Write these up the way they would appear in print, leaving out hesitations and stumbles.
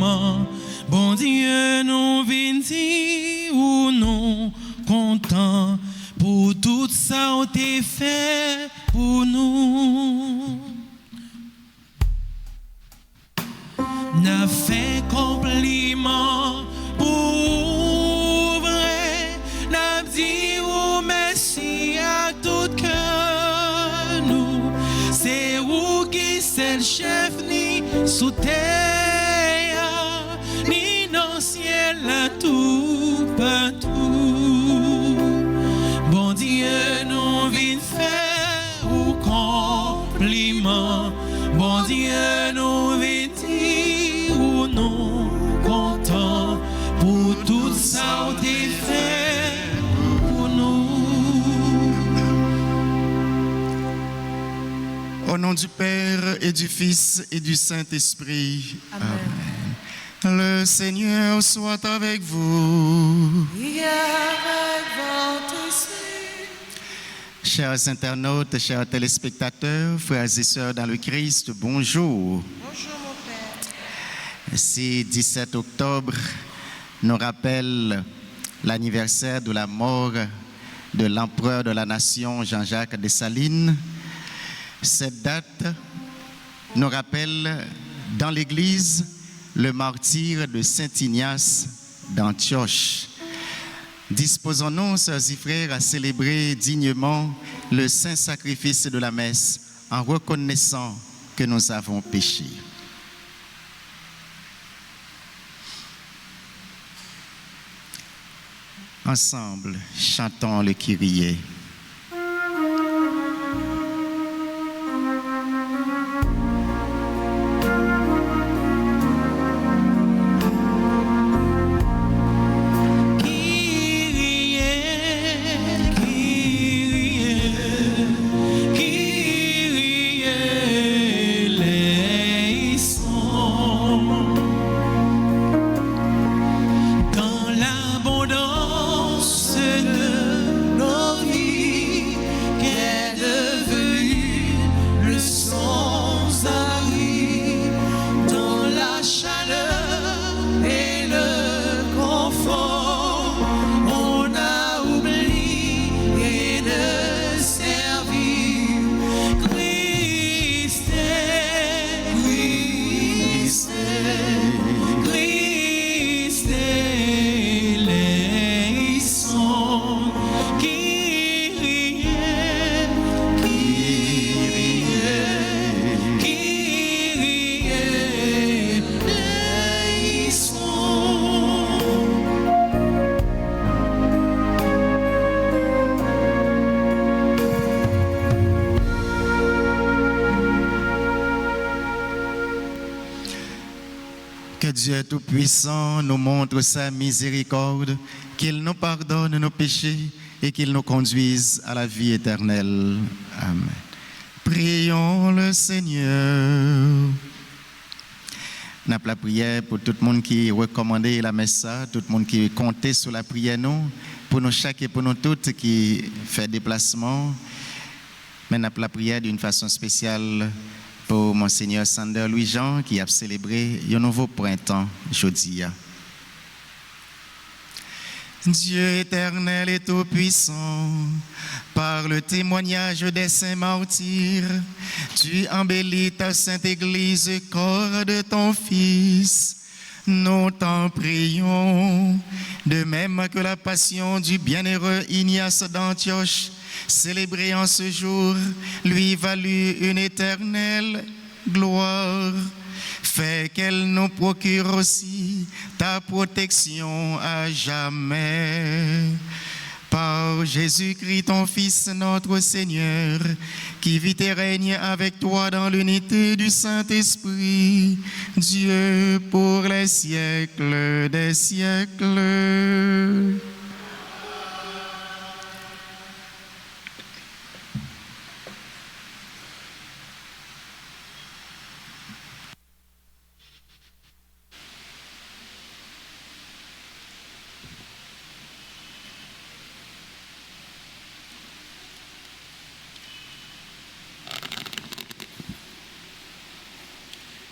compliment. Bon Dieu, nous venons ou non contents pour tout ça on t'a fait pour nous. N'a fait compliment pour vrai, n'a dit ou merci à tout cœur nous. C'est où qui c'est le chef ni sous terre, ni dans le ciel là tout partout. Bon Dieu nous vient faire ou compliment. Bon Dieu nous vient dire ou nous content pour tout ça on t'a fait pour nous. Au nom du Père et du Fils et du Saint-Esprit. Amen. Le Seigneur soit avec vous. Et avec votre esprit. Chers internautes, chers téléspectateurs, frères et sœurs dans le Christ, bonjour. Bonjour mon Père. Ce 17 octobre nous rappelle l'anniversaire de la mort de l'empereur de la nation Jean-Jacques Dessalines. Cette date nous rappelle dans l'Église le martyre de Saint Ignace d'Antioche. Disposons-nous, sœurs et frères, à célébrer dignement le saint sacrifice de la messe en reconnaissant que nous avons péché. Ensemble, chantons le Kyrie. Que Dieu Tout-Puissant nous montre sa miséricorde, qu'il nous pardonne nos péchés et qu'il nous conduise à la vie éternelle. Amen. Prions le Seigneur. Nous avons la prière pour tout le monde qui recommandait la messe, tout le monde qui comptait sur la prière, nous, pour nous chaque et pour nous toutes qui fait déplacement. Mais nous avons la prière d'une façon spéciale pour Monseigneur Sander Louis-Jean qui a célébré un nouveau printemps jeudi. Dieu éternel et tout-puissant, par le témoignage des saints martyrs, tu embellis ta sainte Église, corps de ton Fils. Nous t'en prions, de même que la passion du bienheureux Ignace d'Antioche, célébrée en ce jour, lui valut une éternelle gloire. Fais qu'elle nous procure aussi ta protection à jamais. Par Jésus-Christ, ton Fils, notre Seigneur, qui vit et règne avec toi dans l'unité du Saint-Esprit, Dieu pour les siècles des siècles.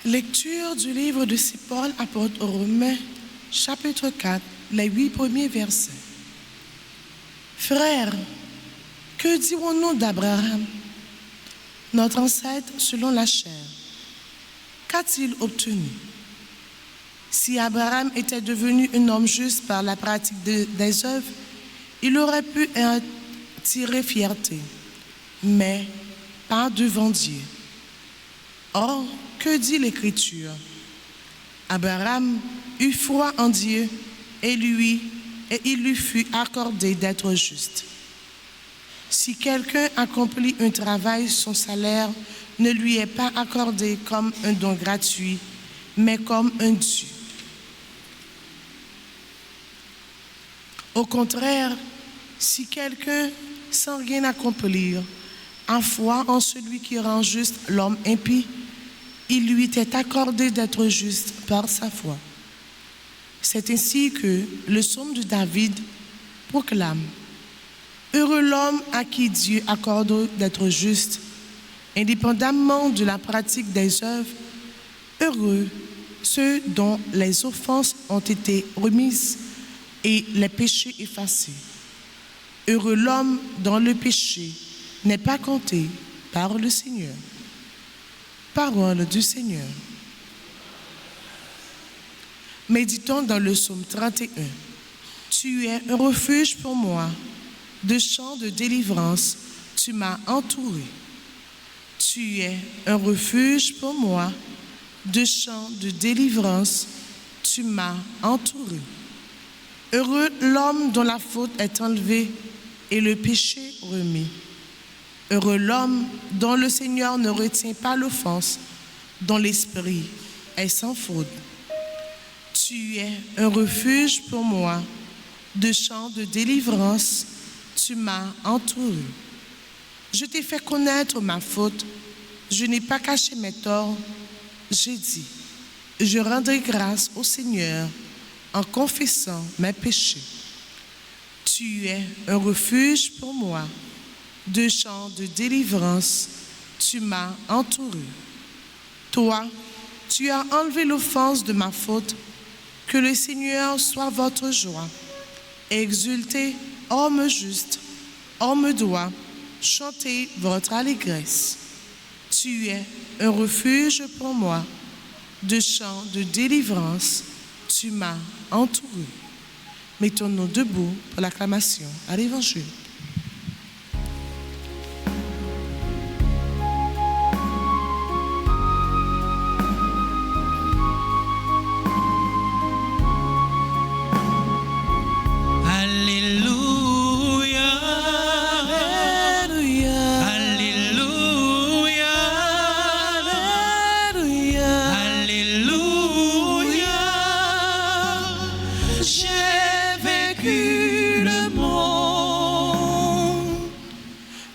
Lecture du livre de Saint Paul apôtre aux Romains, chapitre 4, les 8 premiers versets. Frères, que dirons-nous d'Abraham, notre ancêtre selon la chair? Qu'a-t-il obtenu? Si Abraham était devenu un homme juste par la pratique des œuvres, il aurait pu en tirer fierté, mais pas devant Dieu. Or, que dit l'Écriture? Abraham eut foi en Dieu et il lui fut accordé d'être juste. Si quelqu'un accomplit un travail, son salaire ne lui est pas accordé comme un don gratuit, mais comme un dû. Au contraire, si quelqu'un, sans rien accomplir, a foi en celui qui rend juste l'homme impie, il lui est accordé d'être juste par sa foi. C'est ainsi que le psaume de David proclame: Heureux l'homme à qui Dieu accorde d'être juste, indépendamment de la pratique des œuvres. Heureux ceux dont les offenses ont été remises et les péchés effacés. Heureux l'homme dont le péché n'est pas compté par le Seigneur. Parole du Seigneur. Méditons dans le psaume 31. Tu es un refuge pour moi, de chants de délivrance, tu m'as entouré. Tu es un refuge pour moi, de chants de délivrance, tu m'as entouré. Heureux l'homme dont la faute est enlevée et le péché remis. Heureux l'homme dont le Seigneur ne retient pas l'offense, dont l'esprit est sans faute. Tu es un refuge pour moi, de chants de délivrance, tu m'as entouré. Je t'ai fait connaître ma faute, je n'ai pas caché mes torts. J'ai dit, je rendrai grâce au Seigneur en confessant mes péchés. Tu es un refuge pour moi, de chants de délivrance, tu m'as entouré. Toi, tu as enlevé l'offense de ma faute. Que le Seigneur soit votre joie. Exultez, hommes justes, hommes droits, chantez votre allégresse. Tu es un refuge pour moi, de chants de délivrance, tu m'as entouré. Mettons-nous debout pour l'acclamation à l'Évangile.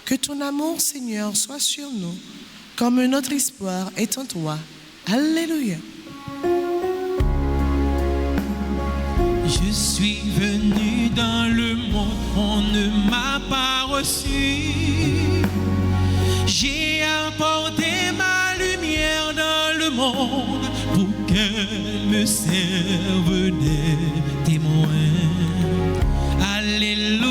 Que ton amour, Seigneur, soit sur nous, comme notre espoir est en toi. Alléluia. Je suis venu dans le monde, on ne m'a pas reçu. J'ai apporté ma lumière dans le monde pour qu'elle me serve de témoin. Alléluia.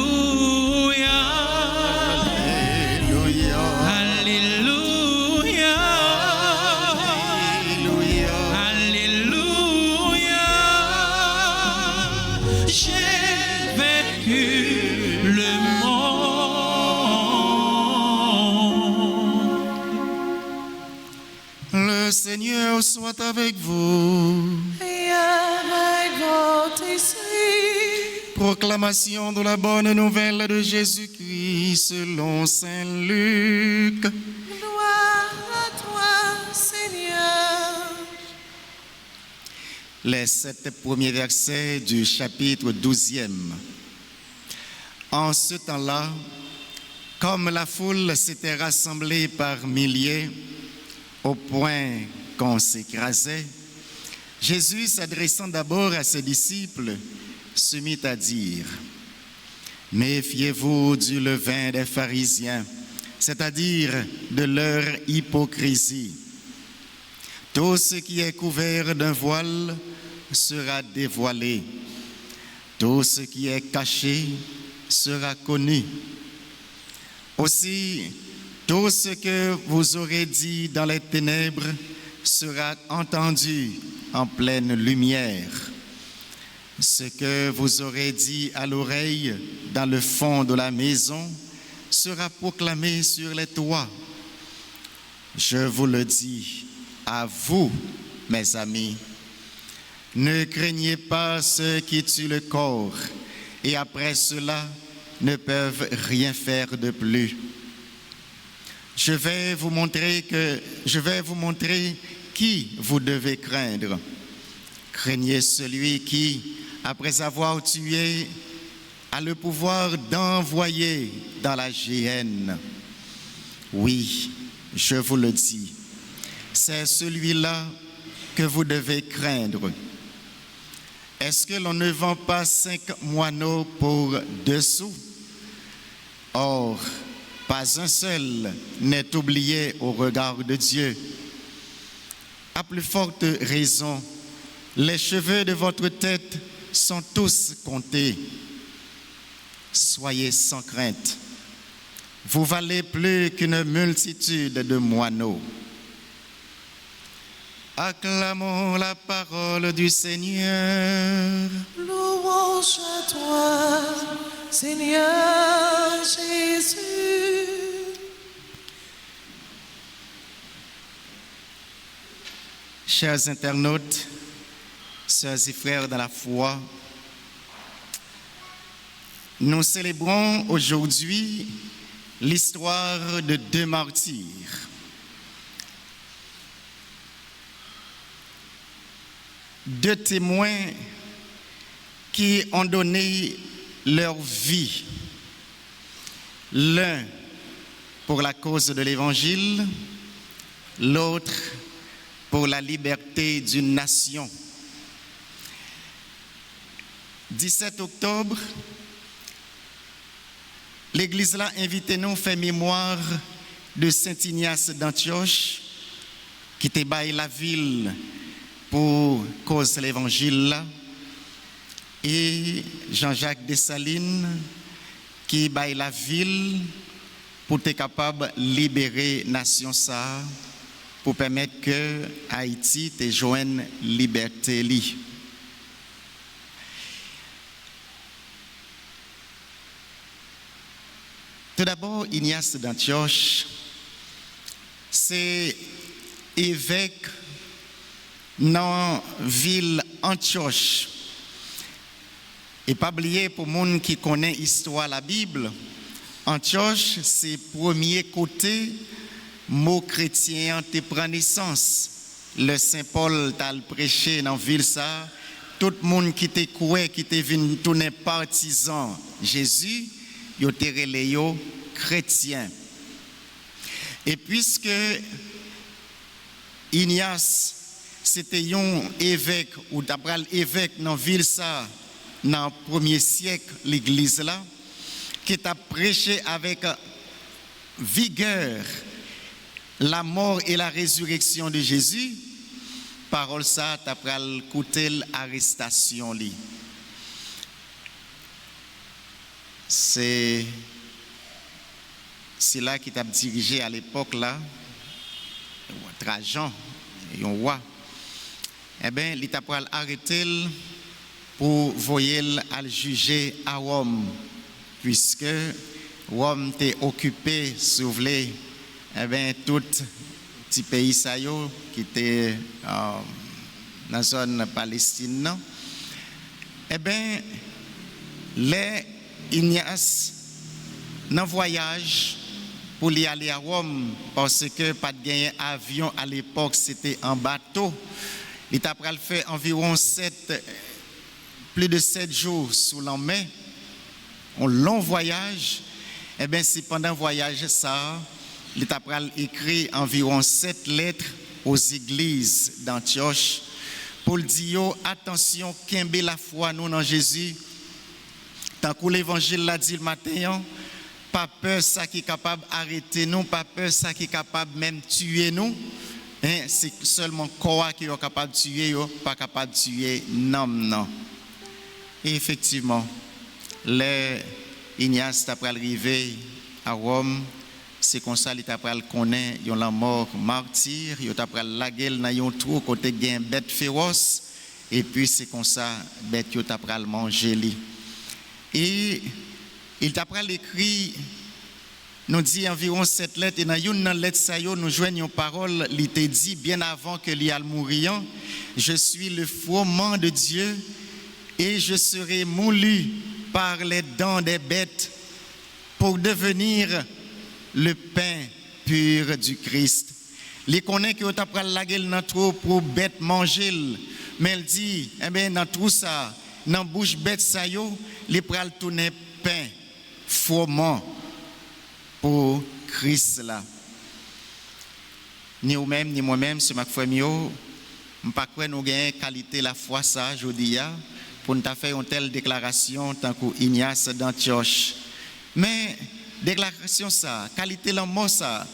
Le Seigneur soit avec vous. Et avec votre esprit. Proclamation de la bonne nouvelle de Jésus-Christ selon Saint Luc. Gloire à toi, Seigneur. Les 7 premiers versets du chapitre 12e. En ce temps-là, comme la foule s'était rassemblée par milliers, au point qu'on s'écrasait, Jésus, s'adressant d'abord à ses disciples, se mit à dire: méfiez-vous du levain des pharisiens, c'est-à-dire de leur hypocrisie. Tout ce qui est couvert d'un voile sera dévoilé. Tout ce qui est caché sera connu. Aussi, tout ce que vous aurez dit dans les ténèbres sera entendu en pleine lumière. Ce que vous aurez dit à l'oreille dans le fond de la maison sera proclamé sur les toits. Je vous le dis à vous, mes amis, ne craignez pas ceux qui tuent le corps et après cela ne peuvent rien faire de plus. Je vais vous montrer qui vous devez craindre. Craignez celui qui, après avoir tué, a le pouvoir d'envoyer dans la géhenne. Oui, je vous le dis, c'est celui-là que vous devez craindre. Est-ce que l'on ne vend pas 5 moineaux pour 2 sous? Or, pas un seul n'est oublié au regard de Dieu. À plus forte raison, les cheveux de votre tête sont tous comptés. Soyez sans crainte. Vous valez plus qu'une multitude de moineaux. Acclamons la parole du Seigneur. Louange à toi, Seigneur Jésus. Chers internautes, sœurs et frères dans la foi, nous célébrons aujourd'hui l'histoire de 2 martyrs. 2 témoins qui ont donné leur vie, l'un pour la cause de l'Évangile, l'autre pour la liberté d'une nation. 17 octobre, l'Église là invité nous fait mémoire de Saint Ignace d'Antioche qui était baillé la ville pour cause de l'Évangile là, et Jean-Jacques Dessalines qui baille la ville pour être capable de libérer la nation ça, pour permettre que Haïti te joigne liberté li. Tout d'abord, Ignace d'Antioche, c'est évêque dans la ville Antioche. Et pas oublier pour les gens qui connaissent l'histoire de la Bible, Antioche, c'est le premier côté mot chrétien te prend naissance. Le Saint Paul t'a prêché dans la ville ça. Tout le monde qui te croit, qui te venu tourner partisan Jésus, yo te relé yo chrétien. Et puisque Ignace c'était un évêque ou d'après l'évêque dans ville ça dans le 1er siècle l'église là qui t'a prêché avec vigueur la mort et la résurrection de Jésus, parole ça t'a pral coûter l'arrestation li. C'est là qui t'a dirigé à l'époque là Trajan et un roi. Eh bien, il t'a pral arrêter pour voyer à le juger à Rome puisque Rome était occupé souvelé eh bien tout petit pays ça yo qui était dans la zone Palestine non? Eh bien les Ignace dans voyage pour y aller à Rome parce que pas de gagner avion à l'époque c'était en bateau. Il t'a fait environ plus de 7 jours sous la mer, un long voyage. Eh bien c'est pendant le voyage ça il t'a écrit environ 7 lettres aux églises d'Antioche pour dire attention qu'embe la foi nous dans Jésus. Tant que l'évangile l'a dit le matin, pas peur ça qui est capable d'arrêter nous, pas peur ça qui est capable même tuer nous, c'est seulement quoi qui est capable de tuer, pas capable de tuer non. Et effectivement, les Ignace après arriver à Rome, c'est comme ça qu'il après connaît la mort martyr, il après la gueule dans un trou côté gain bête féroce et puis c'est comme ça bête yo après manger lui. Et il après l'écrit nous dit environ 7 lettres et dans une lettre ça yo nous joignons une parole, il te dit bien avant que lui al mourir, je suis le froment de Dieu et je serai moulu par les dents des bêtes pour devenir le pain pur du Christ. Les connaît que tu as la gueule dans trop pour bête manger, mais elle dit eh bien dans tout ça, dans bouche bête ça yo, les pral tourner pain froment pour Christ là. Ni vous-même ni moi-même ce ma frère mio, pas quoi nous gagne qualité la foi ça jodi a pour nous faire une telle déclaration tant que Ignace d'Antioche. Mais déclaration ça, qualité l'amour ça,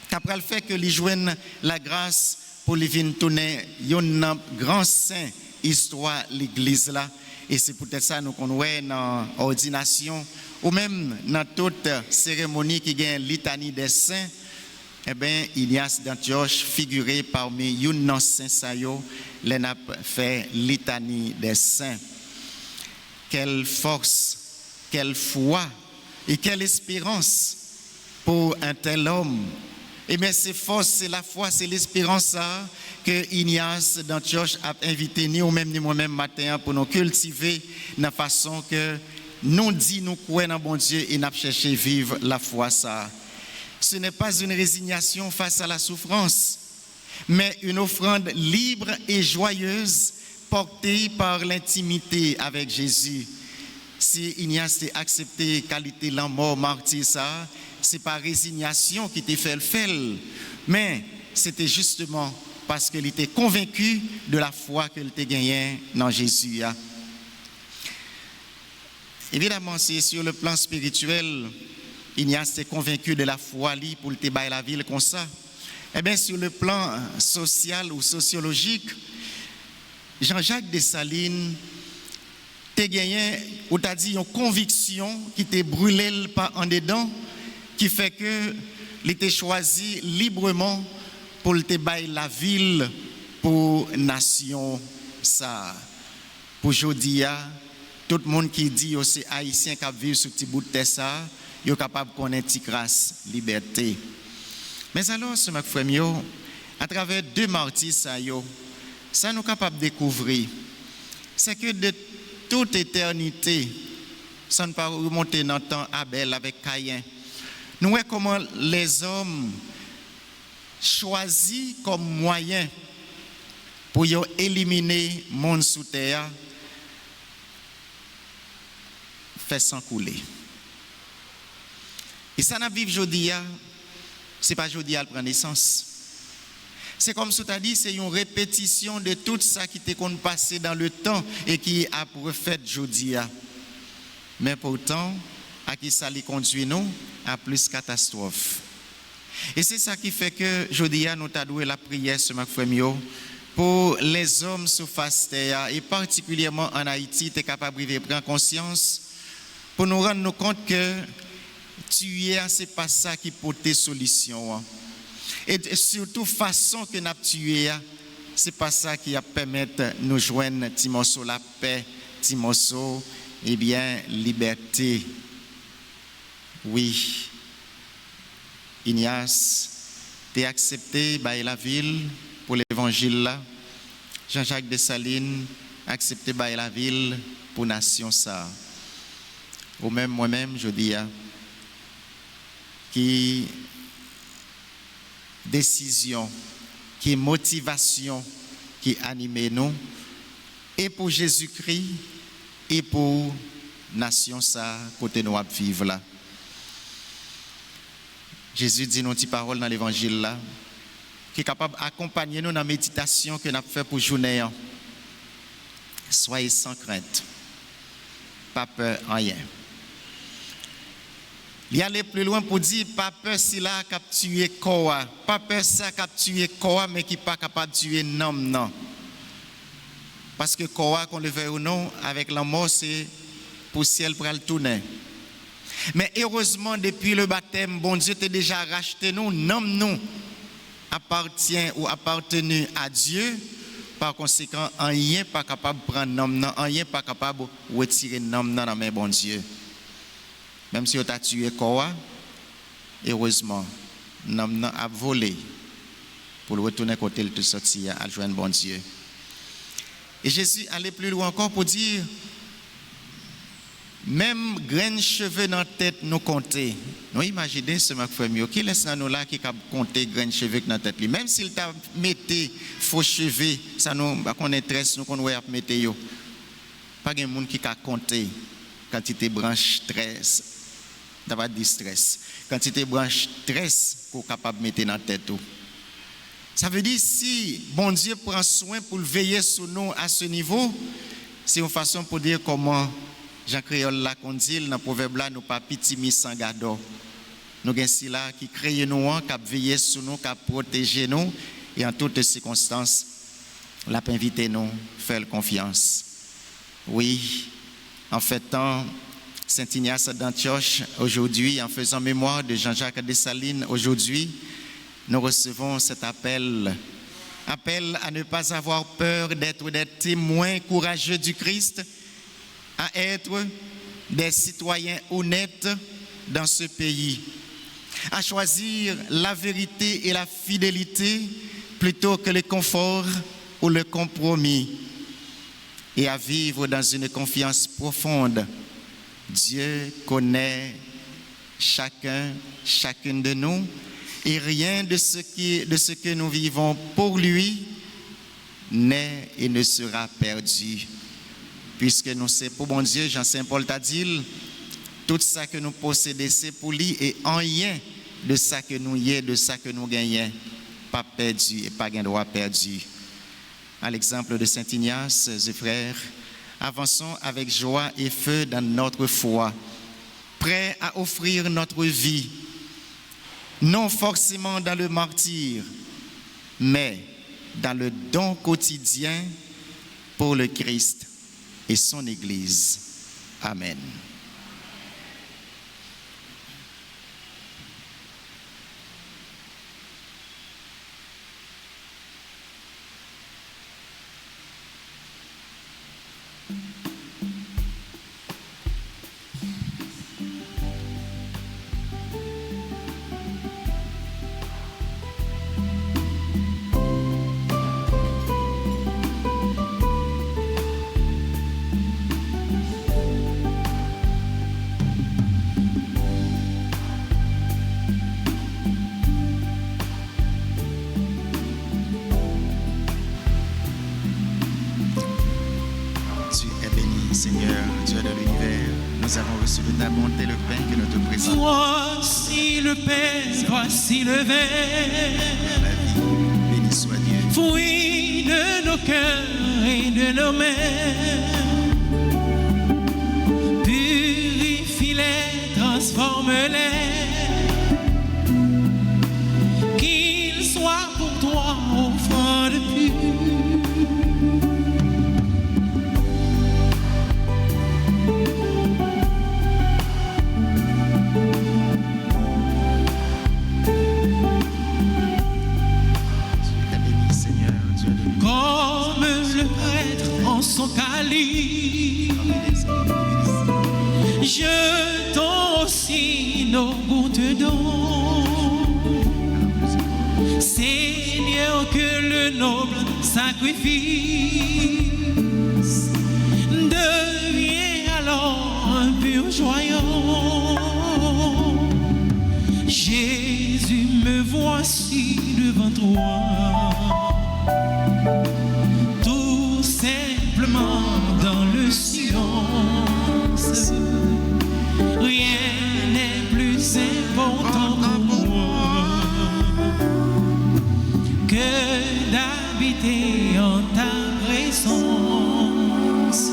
qu'après le fait que les joignent la grâce pour les venir tourner une grand saint histoire l'église là et c'est peut-être ça nous qu'on voit dans ordination ou même dans toute cérémonie qui gagne litanie des saints. Eh bien, Ignace d'Antioche figuré parmi une saint sayo, les n'a fait litanie des saints. Quelle force, quelle foi et quelle espérance pour un tel homme. Eh bien, c'est force, c'est la foi, c'est l'espérance que Ignace d'Antioche a invité ni ou même ni moi-même matin pour nous cultiver de la façon que nous dit nous croyons dans bon Dieu et nous cherchons à vivre la foi ça. Ce n'est pas une résignation face à la souffrance, mais une offrande libre et joyeuse portée par l'intimité avec Jésus. Si Ignace a accepté qualité la mort martyr ça, c'est pas résignation qui t'a fait le faire, mais c'était justement parce qu'il était convaincu de la foi qu'il t'a gagné dans Jésus. Évidemment, c'est sur le plan spirituel, Ignace est convaincu de la foi pour te bailler la ville comme ça. Eh bien, sur le plan social ou sociologique, Jean-Jacques Dessalines t'a gagné, ou t'a dit une conviction qui t'a brûlé par en dedans, qui fait que il était choisi librement pour te bailler la ville pour nation ça. Pour Jodia, tout le monde qui dit que c'est haïtien qui vivent sur petit bout de terre ça, ils sont capables de connaître la grâce, liberté. Mais alors, ce frère mio, à travers deux martyrs, ça nous sommes capables de découvrir, c'est que de toute éternité, ça ne peut pas remonter dans le temps Abel avec Caïn. Nous voyons comment les hommes choisissent comme moyen pour éliminer le monde sous terre, fait sans couler. Et ça n'a vivre aujourd'hui, ce n'est pas aujourd'hui à prendre naissance. C'est comme tu as dit, c'est une répétition de tout ça qui t'est passé dans le temps et qui a refait aujourd'hui. Mais pourtant, à qui ça les conduit nous à plus catastrophe. Et c'est ça qui fait que aujourd'hui nous avons doué la prière ce frère pour les hommes sous face terre et particulièrement en Haïti, tu es capable de prendre conscience pour nous rendre compte que tuer, ce n'est pas ça qui porte solution. Et surtout, façon que nous avons tué, ce n'est pas ça qui a permettre de nous joindre Timoso la paix, Timoso, eh bien, liberté. Oui, Ignace, tu as accepté la ville pour l'évangile là. Jean-Jacques Dessalines a accepté la ville pour nation ça. Ou même moi-même, je dis, qui décision, qui motivation qui anime nous, et pour Jésus-Christ, et pour nation ça, côté nous à vivre là. Jésus dit nos petites paroles dans l'évangile là, qui est capable d'accompagner nous dans la méditation que nous avons fait pour journée. Soyez sans crainte, pas peur en rien. Il y aller plus loin pour dire pas peur si là cap tuer corps, pas peur ça cap tuer corps mais qui pas capable de tuer l'homme non. Parce que corps qu'on le veut ou non avec la mort c'est pour ciel pour le tourner. Mais heureusement depuis le baptême bon Dieu t'a déjà racheté nous nous appartient ou appartenu à Dieu. Par conséquent, rien pas capable de prendre nom non, rien pas capable de retirer nom dans la main bon Dieu. Même si on t'a tué corps, heureusement, nom a volé pour le retourner côté le tout sorti à joindre bon Dieu. Et Jésus allait plus loin encore pour dire même grain cheveux dans la tête nous compter. Nous imaginez ce mec frère qui laisse nous là qui cap compter grain cheveux dans la tête lui. Même s'il t'a metté faux cheveux, ça nous connaît tresse nous connaît mettre yo. Pas de monde qui a compter quantité branche tresse. D'abord du stress. Quantité branche tresse qu'on capable mettre dans la tête tout. Ça veut dire si bon Dieu prend soin pour veiller sur nous à ce niveau, c'est une façon pour dire comment Jean Créole la qu'on dit dans le proverbe là nous pas petit mis sans gado. Nous avons si là qui crée nous qui veille sur nous, qui protège nous et en toutes circonstances l'a invité nous faire confiance. Oui, en fêtant Saint Ignace d'Antioche aujourd'hui, en faisant mémoire de Jean-Jacques Dessalines aujourd'hui, nous recevons cet appel à ne pas avoir peur d'être des témoins courageux du Christ, à être des citoyens honnêtes dans ce pays, à choisir la vérité et la fidélité plutôt que le confort ou le compromis, et à vivre dans une confiance profonde. Dieu connaît chacune de nous, et rien de ce que nous vivons pour lui n'est et ne sera perdu. Puisque nous sommes pour bon Dieu, Jean-Saint Paul t'a dit, tout ça que nous possédons, c'est pour lui, et en rien de ça que nous y est, de ça que nous gagnons, pas perdu et pas gain droit perdu. À l'exemple de Saint Ignace, et frères, avançons avec joie et feu dans notre foi, prêts à offrir notre vie, non forcément dans le martyre, mais dans le don quotidien pour le Christ et son Église. Amen. Seigneur, Dieu de l'univers, nous avons reçu de ta bonté le pain que nous te présentons. Voici le pain, voici le verre. La vie, béni soit Dieu. Fruit de nos cœurs et de nos mains. Purifie-les, transforme-les. Qu'ils soient pour toi offrande pure. Son calice, jetons aussi nos gouttes d'eau. Seigneur, que le noble sacrifice devient alors un pur joyau. Jésus, me voici devant toi. Dans le silence, rien n'est plus important pour moi que d'habiter en ta présence.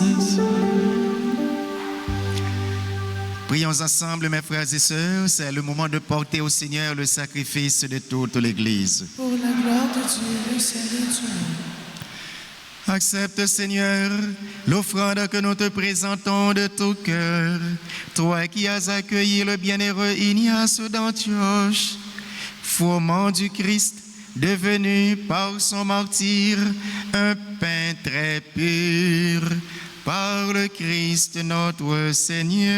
Prions Prions ensemble, mes frères et sœurs, c'est le moment de porter au Seigneur le sacrifice de toute l'Église. Pour la gloire de Dieu, le salut du monde. Accepte, Seigneur, l'offrande que nous te présentons de tout cœur, toi qui as accueilli le bienheureux Ignace d'Antioche, fourment du Christ, devenu par son martyre un pain très pur, par le Christ notre Seigneur.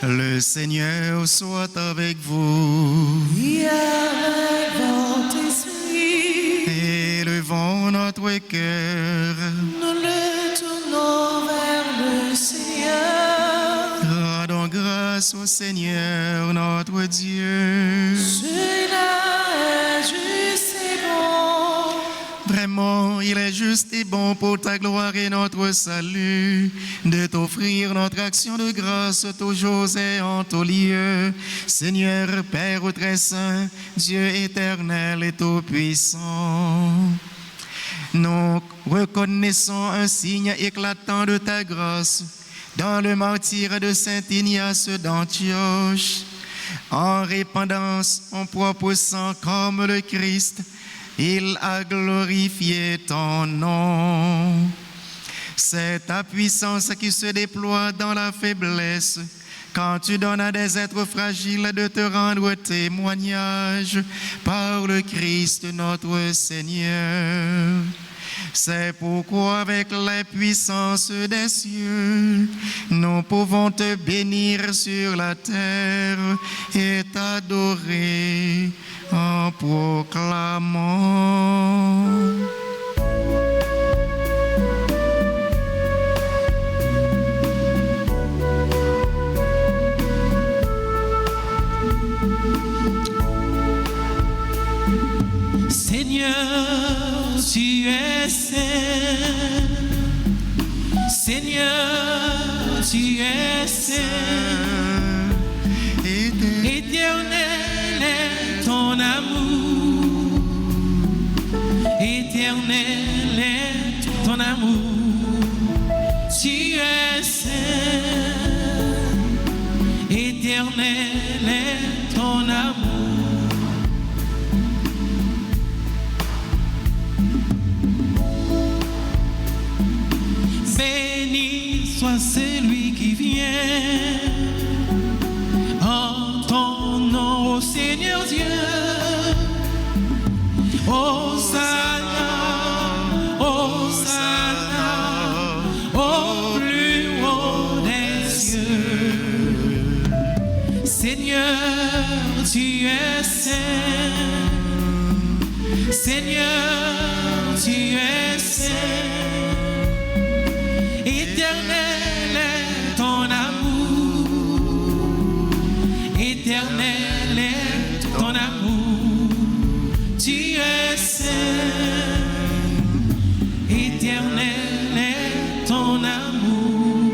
Le Seigneur soit avec vous. Et avec votre esprit, Élevons notre cœur. nous le tournons vers le Seigneur. Rendons grâce au Seigneur notre Dieu. Celui-là est juste et bon. Vraiment, il est juste et bon pour ta gloire et notre salut de t'offrir notre action de grâce toujours et en tout lieu. Seigneur, Père très saint, Dieu éternel et tout-puissant, nous reconnaissons un signe éclatant de ta grâce dans le martyre de Saint Ignace d'Antioche. En répandant son propre sang comme le Christ, il a glorifié ton nom. C'est ta puissance qui se déploie dans la faiblesse, quand tu donnes à des êtres fragiles de te rendre témoignage par le Christ notre Seigneur. C'est pourquoi avec les puissances des cieux, nous pouvons te bénir sur la terre et t'adorer en proclamant. Seigneur, tu es saint. Seigneur, tu es saint. Éternel est ton amour. Éternel est ton amour. Tu es saint. Éternel est ton amour. Béni soit celui qui vient en ton nom, ô Seigneur Dieu. Hosanna, Hosanna, au plus haut des cieux. Seigneur, tu es saint. Seigneur, tu es saint. Éternel est ton amour. Éternel est ton amour. Tu es saint. Éternel est ton amour.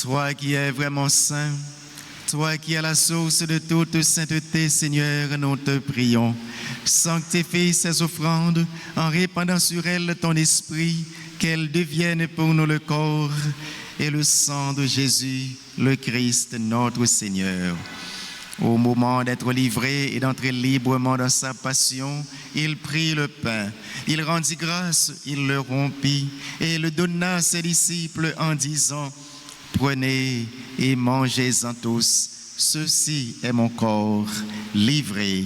Toi qui es vraiment saint, toi qui es la source de toute sainteté, Seigneur, nous te prions. Sanctifie ces offrandes en répandant sur elles ton esprit, qu'elles deviennent pour nous le corps et le sang de Jésus, le Christ, notre Seigneur. Au moment d'être livré et d'entrer librement dans sa passion, il prit le pain, il rendit grâce, il le rompit et le donna à ses disciples en disant: Prenez et mangez-en tous, ceci est mon corps livré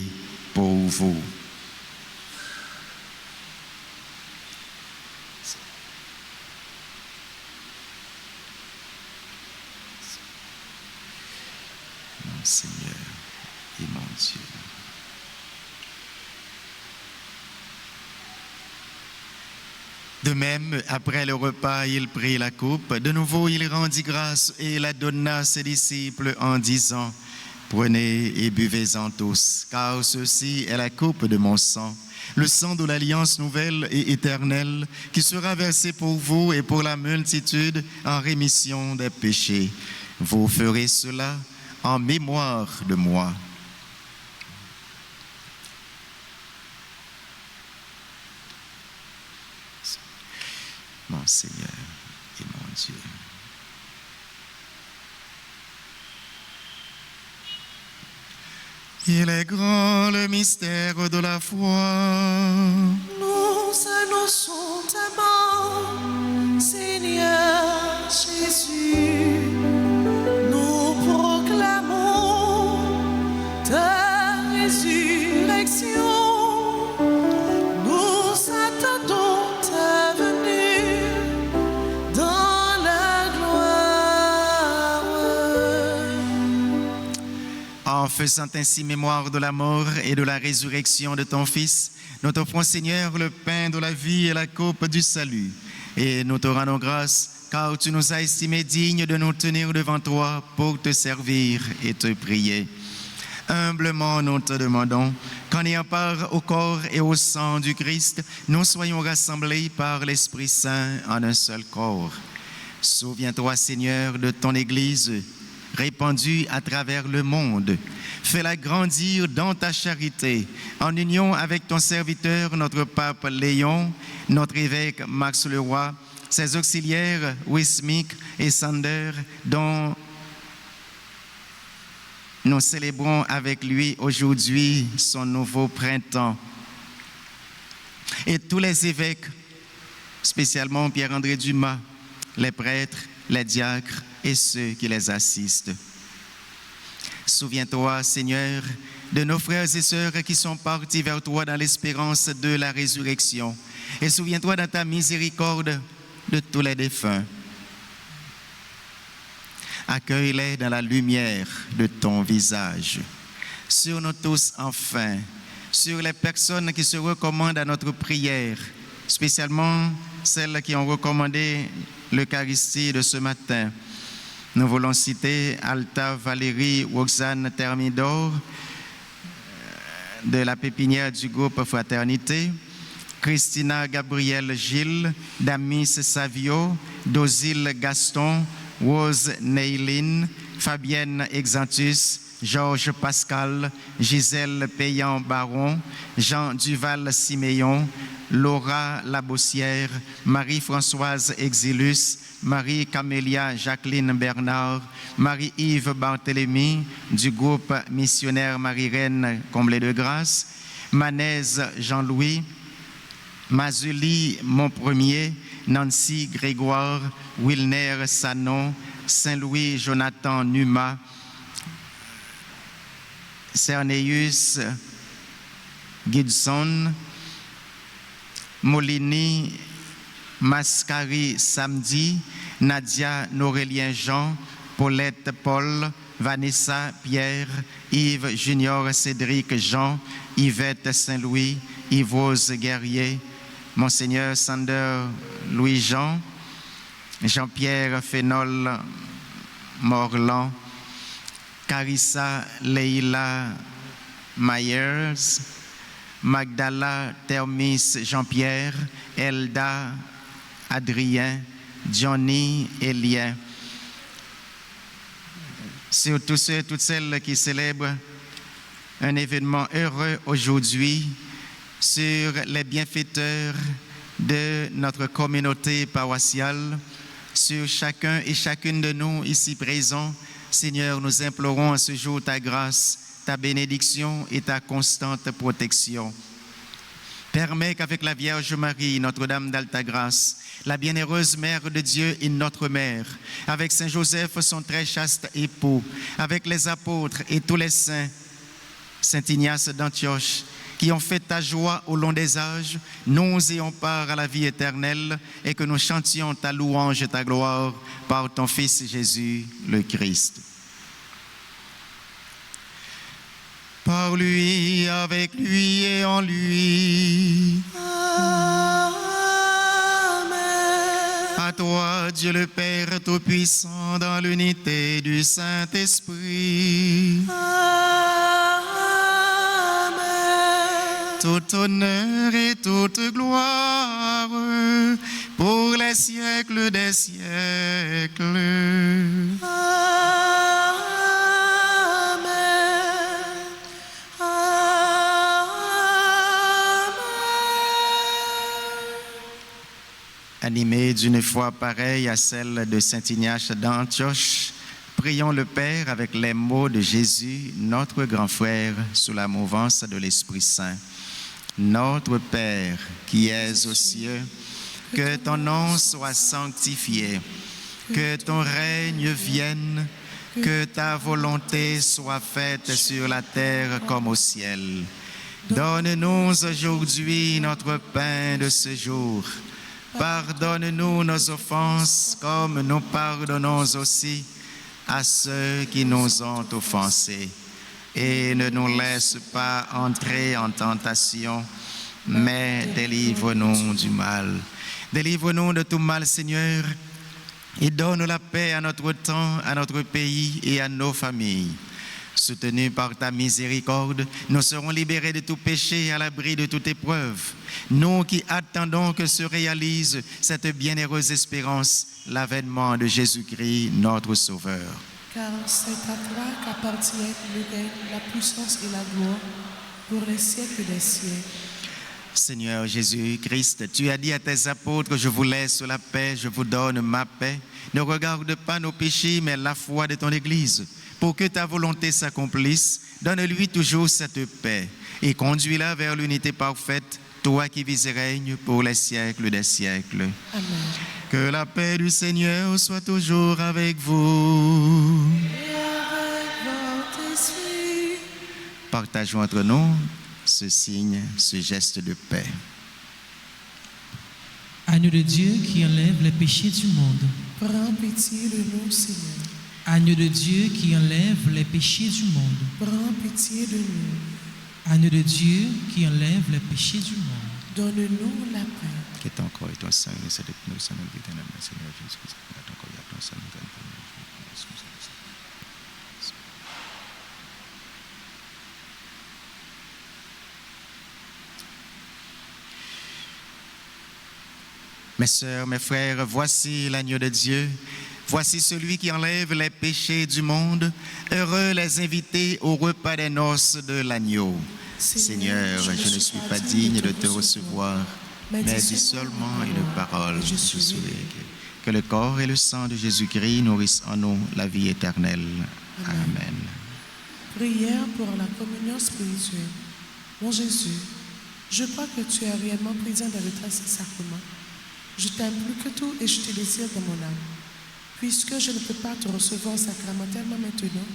pour vous. Mon Seigneur et mon Dieu. De même, après le repas, il prit la coupe. De nouveau, il rendit grâce et la donna à ses disciples en disant: Prenez et buvez-en tous, car ceci est la coupe de mon sang, le sang de l'alliance nouvelle et éternelle, qui sera versé pour vous et pour la multitude en rémission des péchés. Vous ferez cela en mémoire de moi. mon Seigneur et mon Dieu. Il est grand le mystère de la foi. Nous annonçons ta mort, Seigneur Jésus. Nous proclamons ta résurrection. Nous attendons ta venue dans la gloire. En faisant ainsi mémoire de la mort et de la résurrection de ton Fils, nous t'offrons, Seigneur, le pain de la vie et la coupe du salut. Et nous te rendons grâce, car tu nous as estimés dignes de nous tenir devant toi pour te servir et te prier. Humblement, nous te demandons qu'en ayant part au corps et au sang du Christ, nous soyons rassemblés par l'Esprit Saint en un seul corps. Souviens-toi, Seigneur, de ton Église répandue à travers le monde. Fais-la grandir dans ta charité, en union avec ton serviteur, notre pape Léon, notre évêque Max Leroy, ses auxiliaires Wismik et Sander, dont nous célébrons avec lui aujourd'hui son nouveau printemps. Et tous les évêques, spécialement Pierre-André Dumas, les prêtres, les diacres et ceux qui les assistent. Souviens-toi, Seigneur, de nos frères et sœurs qui sont partis vers toi dans l'espérance de la résurrection. Et souviens-toi dans ta miséricorde de tous les défunts. Accueille-les dans la lumière de ton visage. Sur nous tous, enfin, sur les personnes qui se recommandent à notre prière, spécialement celles qui ont recommandé l'Eucharistie de ce matin. Nous voulons citer Alta Valérie Roxane Thermidor de la pépinière du groupe Fraternité, Christina Gabrielle Gilles, Damis Savio, Dosile Gaston, Rose Neylin, Fabienne Exantus, Georges Pascal, Gisèle Payan-Baron, Jean Duval-Siméon, Laura Labossière, Marie-Françoise Exilus, Marie-Camélia Jacqueline Bernard, Marie-Yves Barthélemy du groupe missionnaire Marie-Reine Comblé de Grâce, Manez Jean-Louis, Mazuli Montpremier, Nancy Grégoire, Wilner Sanon, Saint-Louis Jonathan Numa, Cerneus Gidson, Molini Mascari Samedi, Nadia Norélien Jean, Paulette Paul, Vanessa Pierre, Yves Junior Cédric Jean, Yvette Saint-Louis, Yvose Guerrier, Monseigneur Sander Louis-Jean, Jean-Pierre Fénol Morland, Carissa Leila Myers, Magdala Thermis Jean-Pierre, Elda Adrien, Johnny Elien. Sur tous ceux et toutes celles qui célèbrent un événement heureux aujourd'hui, sur les bienfaiteurs de notre communauté paroissiale, sur chacun et chacune de nous ici présents, Seigneur, nous implorons à ce jour ta grâce, ta bénédiction et ta constante protection. Permets qu'avec la Vierge Marie, Notre-Dame d'Alta Grâce, la bienheureuse Mère de Dieu et notre Mère, avec Saint Joseph, son très chaste époux, avec les apôtres et tous les saints, Saint Ignace d'Antioche, qui ont fait ta joie au long des âges, nous ayons part à la vie éternelle et que nous chantions ta louange et ta gloire par ton Fils Jésus, le Christ. Par lui, avec lui et en lui. Amen. À toi, Dieu le Père Tout-Puissant, dans l'unité du Saint-Esprit. Amen. Tout honneur et toute gloire pour les siècles des siècles. Animés d'une foi pareille à celle de saint Ignace d'Antioche, prions le Père avec les mots de Jésus, notre grand frère, sous la mouvance de l'Esprit Saint. Notre Père, qui es aux cieux, que ton nom soit sanctifié, que ton règne vienne, que ta volonté soit faite sur la terre comme au ciel. Donne-nous aujourd'hui notre pain de ce jour. Pardonne-nous nos offenses comme nous pardonnons aussi à ceux qui nous ont offensés. Et ne nous laisse pas entrer en tentation, mais délivre-nous du mal. Délivre-nous de tout mal, Seigneur, et donne la paix à notre temps, à notre pays et à nos familles. Soutenus par ta miséricorde, nous serons libérés de tout péché et à l'abri de toute épreuve. Nous qui attendons que se réalise cette bienheureuse espérance, l'avènement de Jésus-Christ, notre Sauveur. Car c'est à toi qu'appartiennent le règne, la puissance et la gloire pour les siècles des siècles. Seigneur Jésus-Christ, tu as dit à tes apôtres, je vous laisse la paix, je vous donne ma paix. Ne regarde pas nos péchés, mais la foi de ton Église. Pour que ta volonté s'accomplisse, donne-lui toujours cette paix et conduis-la vers l'unité parfaite, toi qui vis et règnes pour les siècles des siècles. Amen. Que la paix du Seigneur soit toujours avec vous. Et avec votre esprit. Partageons entre nous ce signe, ce geste de paix. Agneau de Dieu qui enlève les péchés du monde. Prends pitié de nous, Seigneur. Agneau de Dieu qui enlève les péchés du monde. Prends pitié de nous. Agneau de Dieu qui enlève les péchés du monde. Donne-nous la paix. Que ton corps et ton sang nous aident nous sommes éternellement, Seigneur Jésus-Christ. Ton corps et ton sang nous aident. Mes sœurs, mes frères, voici l'agneau de Dieu. Voici celui qui enlève les péchés du monde. Heureux les invités au repas des noces de l'agneau. Seigneur, je ne suis pas digne de te recevoir, mais dis seulement une parole, je serai guéri. Que le corps et le sang de Jésus-Christ nourrissent en nous la vie éternelle. Amen. Prière pour la communion spirituelle. Mon Jésus, je crois que tu es réellement présent dans le sacrement. Je t'aime plus que tout et je te désire dans mon âme. Puisque je ne peux pas te recevoir sacramentellement maintenant,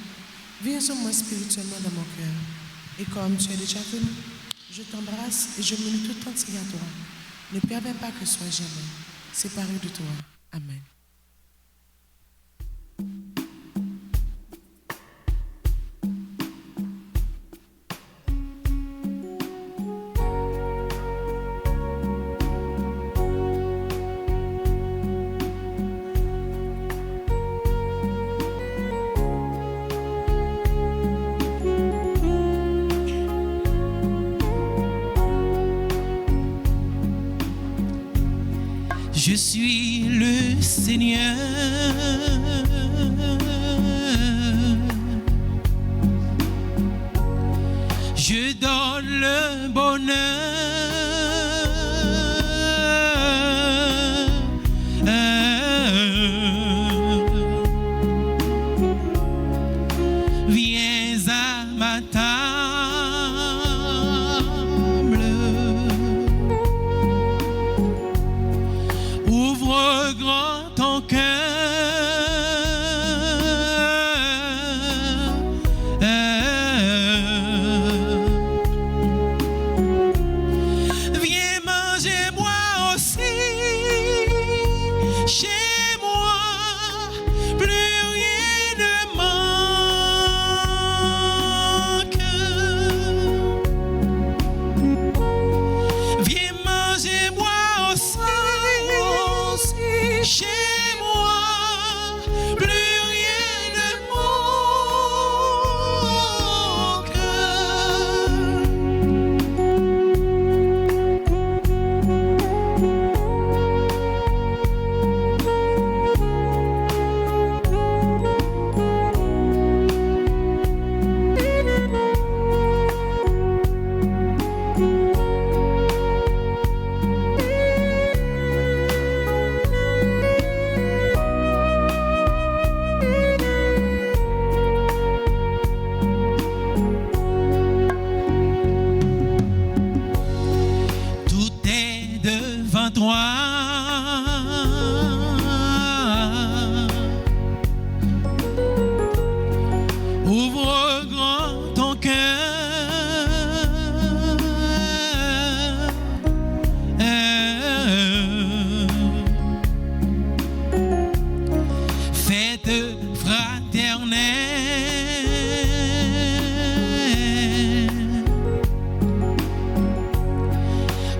viens au moins spirituellement dans mon cœur. Et comme tu es déjà venu, je t'embrasse et je m'unis tout entier à toi. Ne permets pas que je sois jamais séparé de toi. Amen. Je suis le Seigneur. Je donne le bonheur. Viens à ma table. Ouvre grand ton cœur.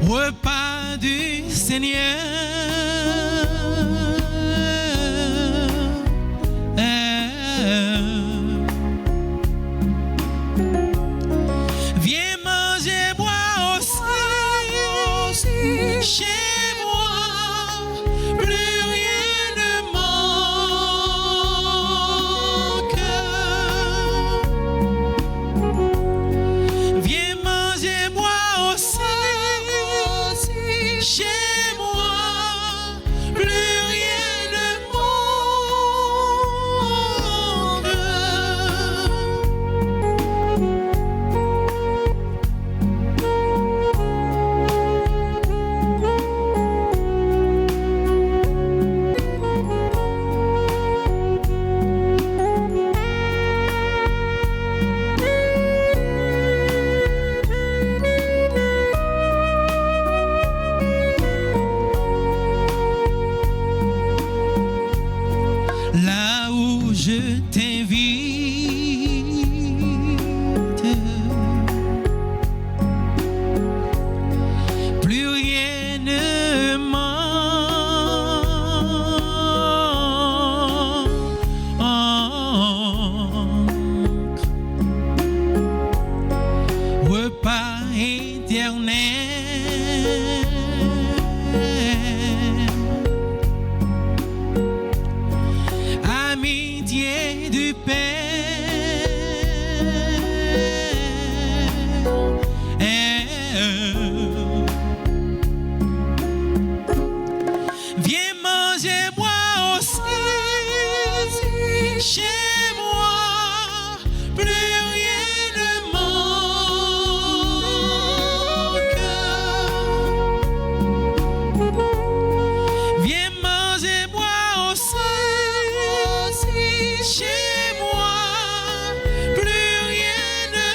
repas du Seigneur. Viens manger, boire aussi chez moi, plus rien ne manque. Viens manger, boire aussi chez moi, plus rien ne manque. Là où je t'invite, plus rien ne manque. Repas éternel, amitié du Père. Viens manger, boire aussi chez moi, plus rien ne manque. Viens manger, boire aussi chez moi, plus rien ne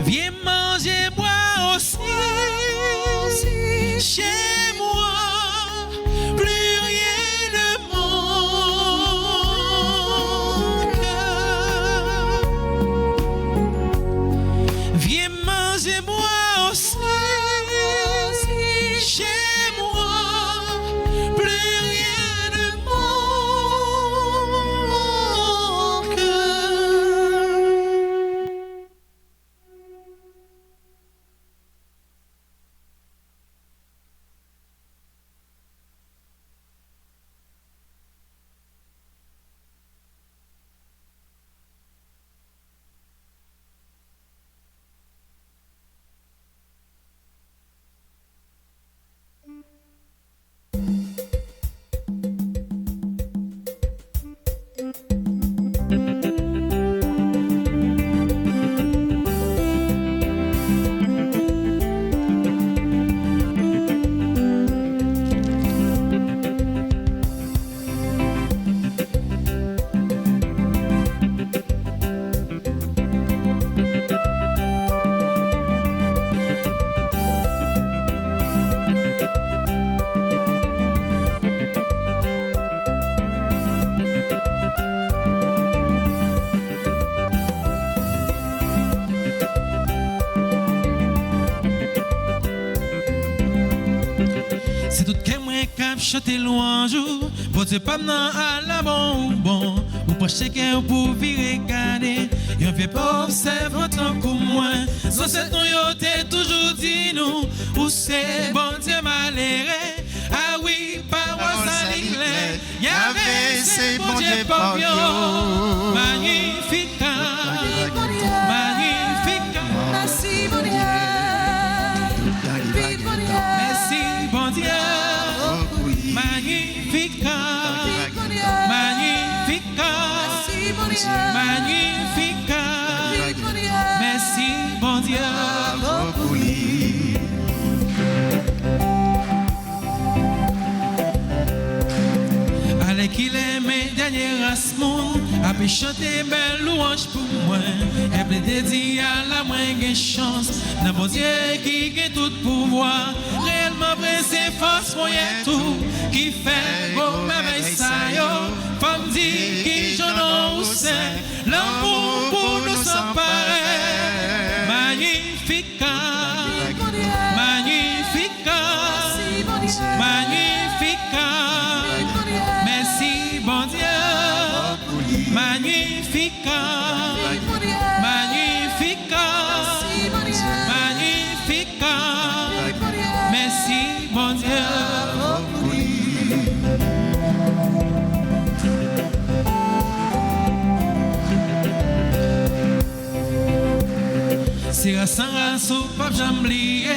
Viens manger, boire aussi chez moi, plus rien ne manque. Viens manger, boire aussi chez moi, plus rien ne manque. C'est tout que moi cap chanter louange, bon Dieu pas nan à la bon ou bon, ou pas chacun pour virer garder, y'en fait pas observer tant comme moi, sans cette nom yo t'ai toujours dit nous, ou c'est bon Dieu malheureux, ah oui, parole ça l'éclair, y'avait c'est bon Dieu par yo, magnifique, magnifique, Merci, mon Dieu. merci bon Dieu. Magnifique, magnifique, magnifique. Merci, bon Dieu. puis chanter belle louange pour moi. Et puis dédié à la moindre chance. Dans mon Dieu qui a tout pouvoir. Réellement vrai c'est force moyen tout. Qui fait beau merveille ça yo. Femme dit qui j'en ai c'est. L'amour pour nous s'emparer. Magnifica. Magnifica. Magnifica. Merci bon Dieu. Magnifica. Magnifica. Magnifica. Merci bon Dieu. Si la sans race ou pas j'oublié,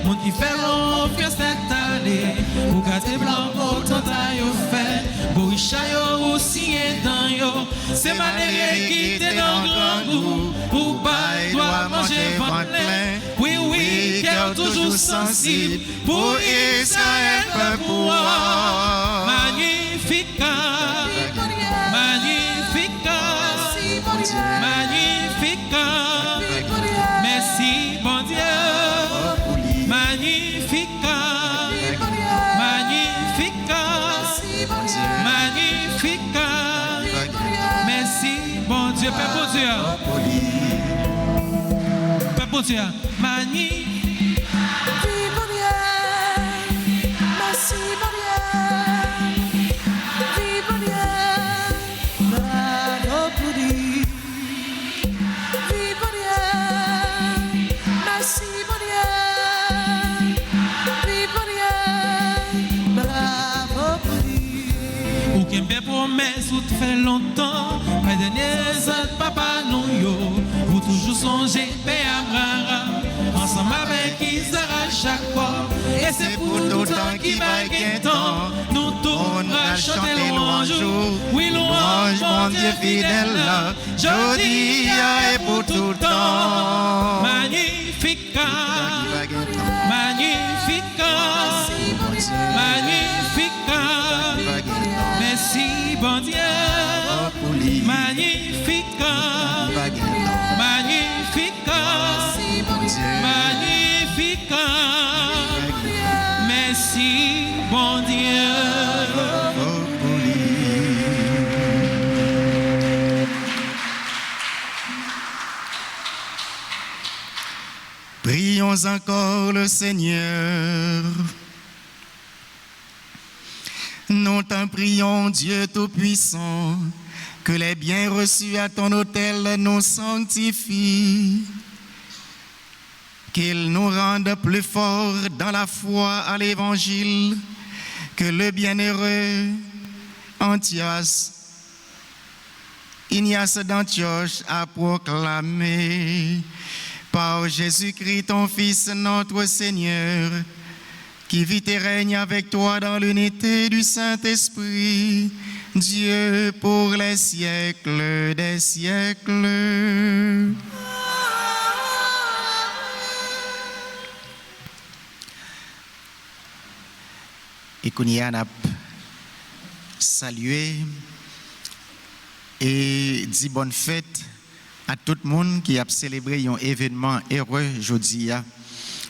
mon qui fait l'enfer cette année, ou gâté blanc autant d'ailleurs fait, bourrichayo aussi et dans yo, c'est manière qui t'est dans grand goût, ou pas doit manger ventre plein, oui oui, cœur toujours sensible, pour Israël peuple pouvoir, magnifica, magnifica, magnifica. Merci, bon Dieu. Magnifica. Magnifica. Magnifica. Merci, bon Dieu. Père bon Dieu. Père bon Dieu. Magnifique. Merci, bon Dieu. Vive Dieu. Bravo pour lui. Vive Dieu. Merci, bon Dieu. Vive Dieu. Bravo pour lui. Ou qui me promesse ou te fait longtemps, mes derniers autres papa non yo, ou toujours songer Père Abraham, ensemble avec Isaac chaque fois, et c'est pour tout le temps qui va gagner temps, nous tous à chanter louange, oui louange mon Dieu fidèle, jodi et pour tout le temps, magnifica, magnifica, magnifica. Merci, bon Dieu. Magnifica. Magnifica. Magnifica. Merci, bon Dieu. Prions encore le Seigneur. Nous t'en prions, Dieu Tout-Puissant, que les biens reçus à ton autel nous sanctifient, qu'ils nous rendent plus forts dans la foi à l'Évangile, que le bienheureux Ignace d'Antioche a proclamé par Jésus-Christ, ton Fils, notre Seigneur, qui vit et règne avec toi dans l'unité du Saint-Esprit, Dieu pour les siècles des siècles. Et qu'on y a salué et dit bonne fête à tout le monde qui a célébré un événement heureux aujourd'hui.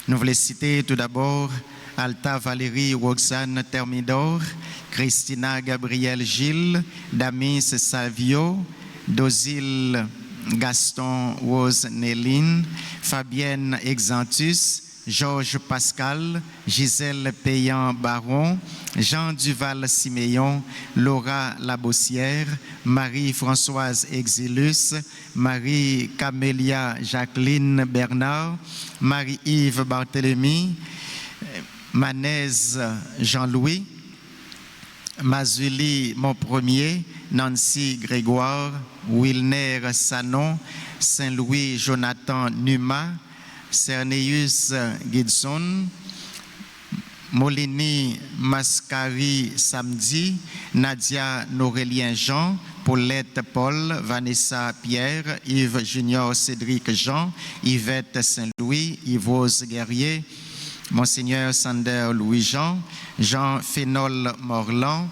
Nous voulons citer tout d'abord Alta Valérie Roxane Thermidor, Christina Gabriel Gilles, Damis Savio, Dozile Gaston Rose Néline, Fabienne Exantus, Georges Pascal, Gisèle Payan Baron, Jean Duval Siméon, Laura Labossière, Marie-Françoise Exilus, Marie-Camélia Jacqueline Bernard, Marie-Yves Barthélemy, Manez Jean-Louis, Mazuli Montpremier, Nancy Grégoire, Wilner Sanon, Saint-Louis Jonathan Numa, Cerneus Gidson, Molini Mascari Samedi, Nadia Norélien Jean, Paulette Paul, Vanessa Pierre, Yves Junior Cédric Jean, Yvette Saint-Louis, Yvose Guerrier, Monseigneur Sander Louis-Jean, Jean Fénol Morland,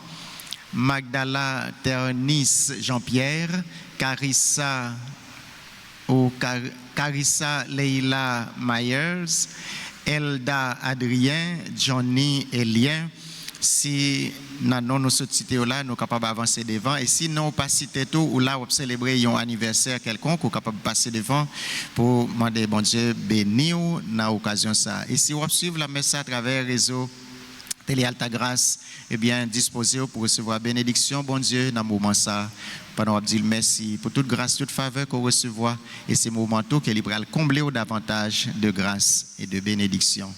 Magdala Ternis Jean-Pierre, Carissa Leila Myers, Elda Adrien, Johnny Elien. Si nous sommes cités là, nous sommes capables d'avancer devant. Et si nous pas cité tout, ou là, on célébrer un anniversaire quelconque, nous sommes capables de passer devant pour demander, bon Dieu, bénir dans l'occasion ça. Et si on suit la messe à travers le réseau Télé Alta Grâce, eh bien, disposé pour recevoir bénédiction, bon Dieu, dans ce moment ça. Pendant qu'on dit merci pour toute grâce, toute faveur qu'on recevra. Et ces moments tout qu'il va combler davantage de grâce et de bénédiction.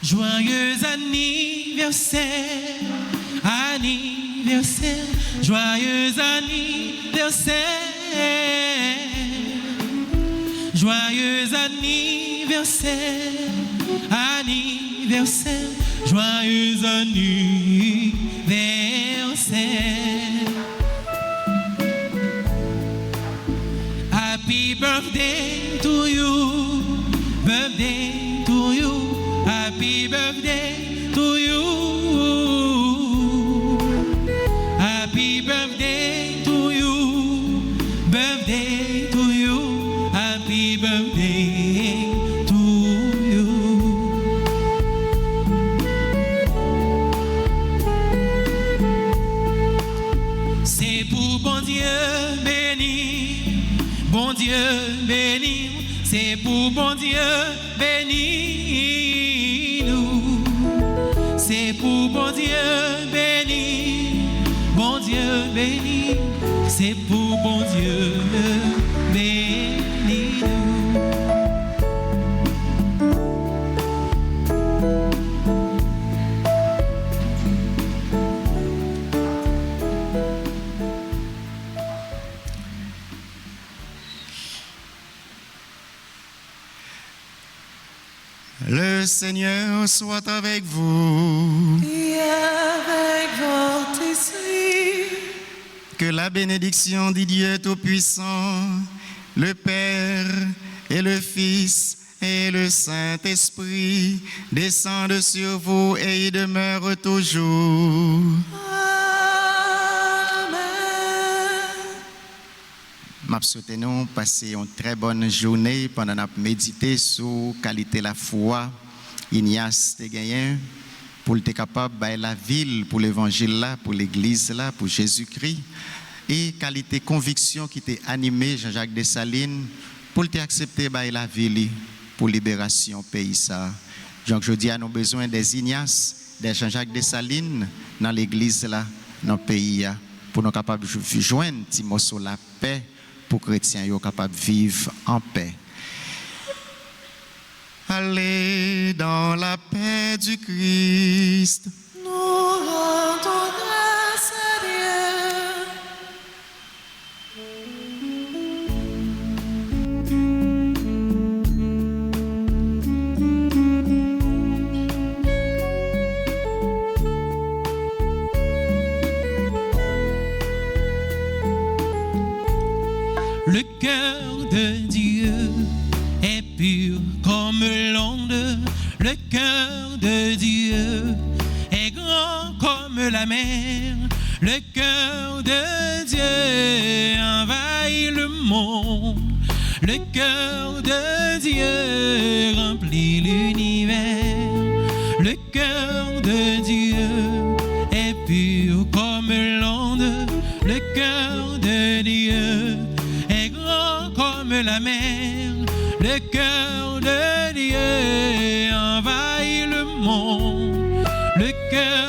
Joyeux anniversaire, anniversaire, joyeux anniversaire, joyeux anniversaire, anniversaire, joyeux anniversaire. Happy birthday to you, birthday to you. Happy birthday to you. Happy birthday to you. Birthday to you. Happy birthday to you. C'est pour bon Dieu béni. Bon Dieu béni. C'est pour bon Dieu béni. C'est pour bon Dieu béni, bon Dieu béni, c'est pour bon Dieu béni. Le Seigneur soit avec vous. Et avec votre esprit. Que la bénédiction du Dieu Tout-Puissant, le Père et le Fils et le Saint-Esprit descendent sur vous et y demeurent toujours. Je souhaite nous passer une très bonne journée pendant notre méditer sur la qualité de la foi. Ignace te gagné pour être capable de la ville, pour l'évangile là, pour l'église là, pour Jésus-Christ. Et qualité conviction qui t'a animé Jean-Jacques Dessalines pour te accepter la ville pour libération pays ça. Donc je dis à nous besoin des Ignace, des Jean-Jacques Dessalines dans l'église là, dans le pays pour nous capables de joindre Timothée la paix. Pour que les chrétiens soient capables de vivre en paix. Allez dans la paix du Christ. Nous rendons grâce à Dieu. Le cœur de Dieu est pur comme l'onde. Le cœur de Dieu est grand comme la mer. Le cœur de Dieu envahit le monde. Le cœur de Dieu remplit l'univers. Le cœur de Dieu est pur comme l'onde. Le cœur de Dieu est grand comme la mer. Le cœur de Dieu envahit le monde. Le cœur